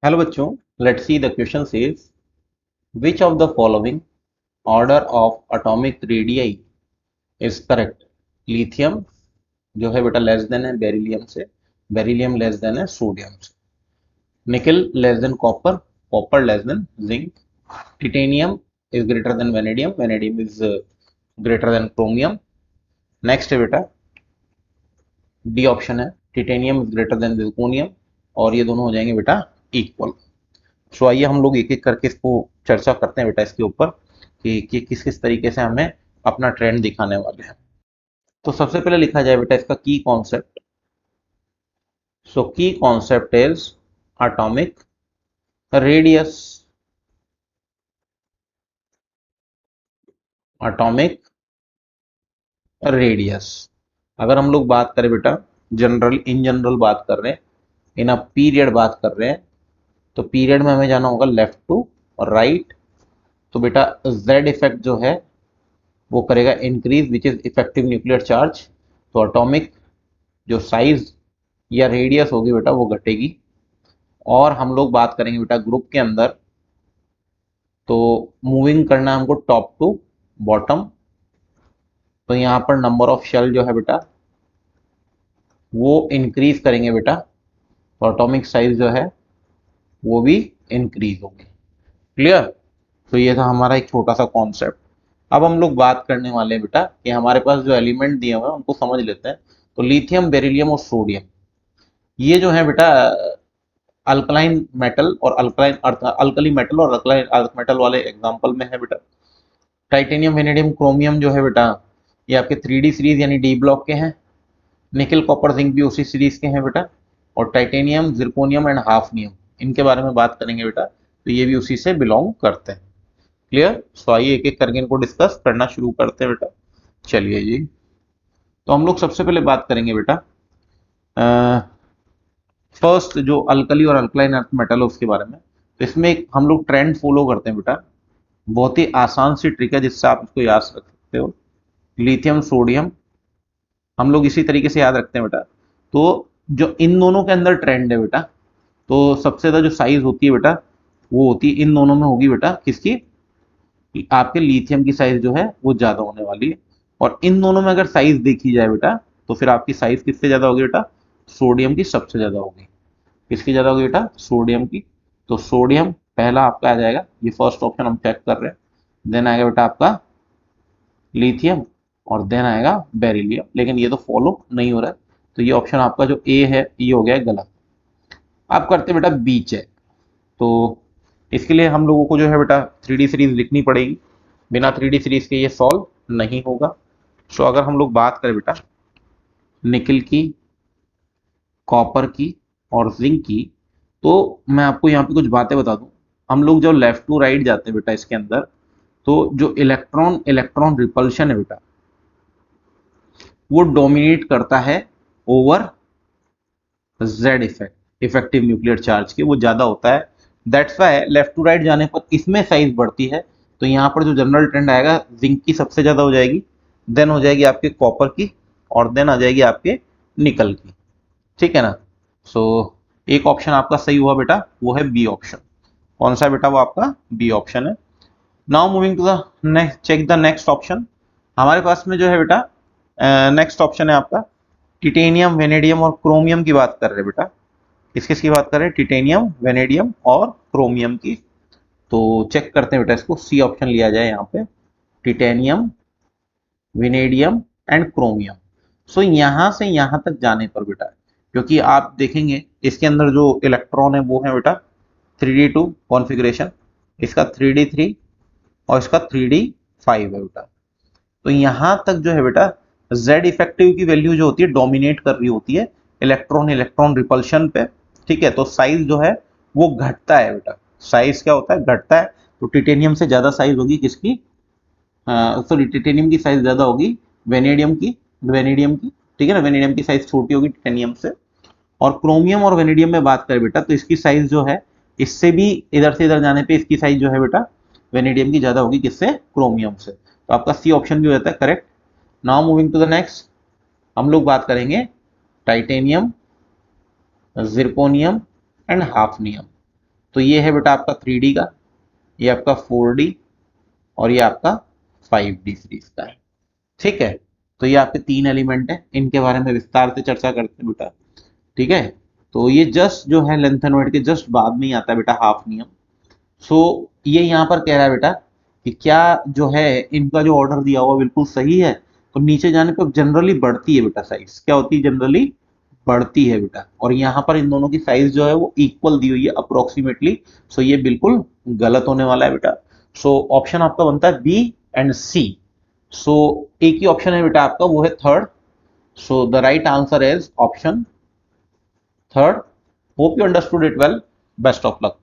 Hello बच्चों, let's see the question says which of the following order of atomic radii is correct. Lithium जो है बेटा less than है beryllium से, beryllium less than है sodium से, निकल less than copper, copper less than zinc, titanium is greater than vanadium, vanadium is greater than chromium. Next है बेटा डी ऑप्शन है टिटेनियम इज ग्रेटर देन जिर्कोनियम, और ये दोनों हो जाएंगे बेटा इक्वल। सो आइए हम लोग एक एक करके इसको चर्चा करते हैं बेटा इसके ऊपर कि किस किस तरीके से हमें अपना ट्रेंड दिखाने वाले हैं। तो सबसे पहले लिखा जाए बेटा इसका की कॉन्सेप्ट। सो की concept is atomic radius, atomic radius. अगर हम लोग बात करें बेटा जनरल, इन जनरल बात कर रहे हैं, इन अ पीरियड बात कर रहे हैं, तो पीरियड में हमें जाना होगा लेफ्ट टू और राइट। तो बेटा जेड इफेक्ट जो है वो करेगा increase which is effective nuclear charge. तो एटॉमिक जो साइज या रेडियस होगी बेटा वो घटेगी। और हम लोग बात करेंगे बेटा ग्रुप के अंदर, तो मूविंग करना है हमको टॉप टू बॉटम। तो यहाँ पर नंबर ऑफ शेल जो है बेटा वो इंक्रीज करेंगे बेटा, तो एटॉमिक साइज जो है वो भी इंक्रीज होगी। क्लियर। तो ये था हमारा एक छोटा सा कॉन्सेप्ट। अब हम लोग बात करने वाले हैं बेटा कि हमारे पास जो एलिमेंट दिए हुए हैं उनको समझ लेते हैं। तो लिथियम, बेरिलियम और सोडियम, ये जो है बेटा अल्कलाइन मेटल और अल्कलाइन अर्थ, अल्कली मेटल और अल्कलाइन अर्थ मेटल वाले एग्जांपल में है बेटा। टाइटेनियम, वेनेडियम, क्रोमियम जो है बेटा ये आपके 3D सीरीज यानी डी ब्लॉक के हैं। निकल, कॉपर, जिंक भी उसी सीरीज के हैं बेटा। और टाइटेनियम, जिर्कोनियम एंड हाफनियम, इनके बारे में बात करेंगे बेटा, तो ये भी उसी से बिलोंग करते हैं। क्लियर। सो आइए एक एक करके इनको डिस्कस करना शुरू करते हैं बेटा। चलिए जी, तो हम लोग सबसे पहले बात करेंगे बेटा फर्स्ट जो अल्कली और अल्कलाइन अर्थ मेटल है उसके बारे में। तो इसमें एक हम लोग ट्रेंड फॉलो करते हैं बेटा, बहुत ही आसान सी ट्रिक है जिससे आप इसको याद रख सकते हो। लिथियम, सोडियम, हम लोग इसी तरीके से याद रखते हैं बेटा। तो जो इन दोनों के अंदर ट्रेंड है बेटा, तो सबसे ज्यादा जो साइज होती है बेटा वो होती है इन दोनों में होगी बेटा किसकी, आपके लिथियम की साइज जो है वो ज्यादा होने वाली है। और इन दोनों में अगर साइज देखी जाए बेटा तो फिर आपकी साइज किससे ज्यादा होगी बेटा, सोडियम की सबसे ज्यादा होगी। किसकी ज्यादा होगी बेटा, सोडियम की। तो सोडियम पहला आपका आ जाएगा, ये फर्स्ट ऑप्शन हम चेक कर रहे हैं। देन आएगा बेटा आपका लिथियम, और देन आएगा बेरिलियम, लेकिन ये तो फॉलो नहीं हो रहा है, तो ये ऑप्शन आपका जो ए है ये हो गया गलत। आप करते बेटा बी चेक। तो इसके लिए हम लोगों को जो है बेटा 3D सीरीज लिखनी पड़ेगी, बिना 3D सीरीज के ये सॉल्व नहीं होगा। सो अगर हम लोग बात करें बेटा निकल की, कॉपर की और जिंक की, तो मैं आपको यहाँ पे कुछ बातें बता दूं। हम लोग जब लेफ्ट टू राइट जाते हैं बेटा इसके अंदर, तो जो इलेक्ट्रॉन इलेक्ट्रॉन रिपल्शन है बेटा वो डोमिनेट करता है over Z effect, effective nuclear charge के वो ज्यादा होता है। That's why left to right जाने पर इसमें साइज बढ़ती है। तो यहाँ पर जो जनरल ट्रेंड आएगा जिंक की सबसे ज्यादा हो जाएगी, देन हो जाएगी आपके कॉपर की, और देन आ जाएगी आपके निकल की। ठीक है ना। सो एक ऑप्शन आपका सही हुआ बेटा, वो है बी ऑप्शन। कौन सा बेटा, वो आपका बी ऑप्शन है। Now moving to the next, check the next option. हमारे पास में जो है बेटा नेक्स्ट ऑप्शन है आपका टिटेनियम, वेनेडियम और क्रोमियम की बात कर रहे हैं बेटा। किस किस की बात कर रहे हैं, टिटेनियम, वेनेडियम और क्रोमियम की। तो चेक करते हैं बेटा इसको, सी ऑप्शन लिया जाए यहाँ पे, टिटेनियम, वेनेडियम एंड क्रोमियम। सो यहाँ से यहाँ तक जाने पर बेटा, क्योंकि आप देखेंगे इसके अंदर जो इलेक्ट्रॉन है वो है बेटा 3D2 कॉन्फ़िगरेशन, इसका 3D3 और इसका 3D5 है बेटा। तो यहाँ तक जो है बेटा Z इफेक्टिव की वैल्यू जो होती है डोमिनेट कर रही होती है इलेक्ट्रॉन इलेक्ट्रॉन रिपल्शन पे। ठीक है, तो साइज जो है वो घटता है बेटा। साइज क्या होता है, घटता है। तो टिटेनियम से ज्यादा साइज होगी किसकी, सॉरी टिटेनियम की साइज ज्यादा होगी वेनेडियम की। ठीक है ना, वेनेडियम की साइज छोटी होगी टिटेनियम से। और क्रोमियम और वेनेडियम में बात करें बेटा तो इसकी साइज जो है इससे भी इधर से इधर जाने पे इसकी साइज जो है बेटा वेनेडियम की ज्यादा होगी किससे, क्रोमियम से। तो आपका सी ऑप्शन भी हो जाता है correct. Now moving to the next, हम लोग बात करेंगे टाइटेनियम, जिरकोनियम एंड हाफनियम। तो ये है बेटा आपका 3D का, ये आपका 4D और ये आपका 5D सीरीज का है। ठीक है, तो ये आपके 3 एलिमेंट है, इनके बारे में विस्तार से चर्चा करते हैं बेटा। ठीक है, तो ये जस्ट जो है लेंथेनॉइड के जस्ट बाद में ही आता है बेटा हाफ नियम। सो ये यहाँ पर कह रहा है बेटा कि क्या जो है इनका जो ऑर्डर दिया हुआ बिल्कुल सही है, तो नीचे जाने पर जनरली बढ़ती है बेटा साइज, क्या होती है जनरली बढ़ती है बेटा, और यहाँ पर इन दोनों की साइज जो है वो इक्वल दी हुई है अप्रोक्सीमेटली। सो ये बिल्कुल गलत होने वाला है बेटा। सो ऑप्शन आपका बनता है बी एंड सी। सो एक ही ऑप्शन है बेटा आपका, वो है third. So the right answer is option third. Hope you understood it well. Best of luck.